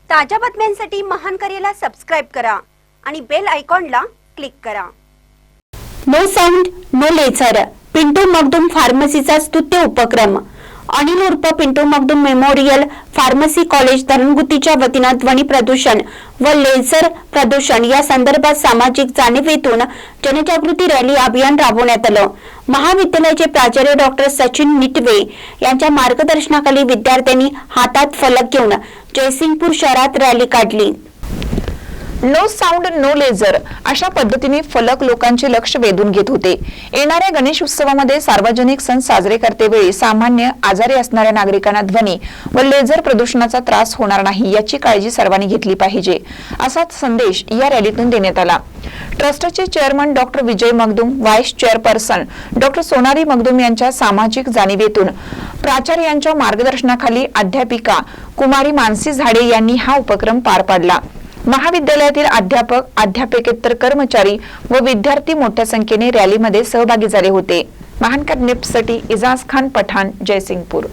ताज्या बातम्यांसाठी महान करेला सबस्क्राइब करा आणि बेल आयकॉनला क्लिक करा। No sound no laser Pintu Makhdoom फार्मसीचा स्तुत्य उपक्रम। अनिल उर्फ Pintu Makhdoom memorial pharmacy college धरणगुतीच्या वतीने ध्वनी प्रदूषण व लेझर प्रदूषण या संदर्भात सामाजिक जाणीवेतून जनजागृती रॅली अभियान राबवण्यात आलं। महाविद्यालयाचे प्राचार्य डॉक्टर सचिन निटवे यांच्या मार्गदर्शनाखाली विद्यार्थ्यांनी हातात फलक घेऊन जयसिंगपूर शहरात रॅली काढली। नो साऊंड नो लेझर अशा पद्धतीने फलक लोकांचे लक्ष वेधून घेत होते। येणाऱ्या गणेश उत्सवामध्ये सार्वजनिक सण साजरे करतेवेळी सामान्य आजारी असणाऱ्या नागरिकांना ध्वनी व लेझर प्रदूषणाचा त्रास होणार नाही याची काळजी सर्वांनी घेतली पाहिजे, असा संदेश या रॅलीतून देण्यात आला। ट्रस्टचे chairman doctor Vijay Makhdoom, vice chairperson doctor Sonali Makhdoom यांच्या सामाजिक जाणीवेतून प्राचार्यांच्या मार्गदर्शनाखाली अध्यापिका कुमारी मानसी झाडे यांनी हा उपक्रम पार पाडला। महाविद्यालयातील अध्यापक, अध्यापकेतर कर्मचारी व विद्यार्थी मोठ्या संख्येने रॅलीमध्ये सहभागी झाले होते। महानकर न्यूजसाठी इजाज खान पठाण, जयसिंगपूर।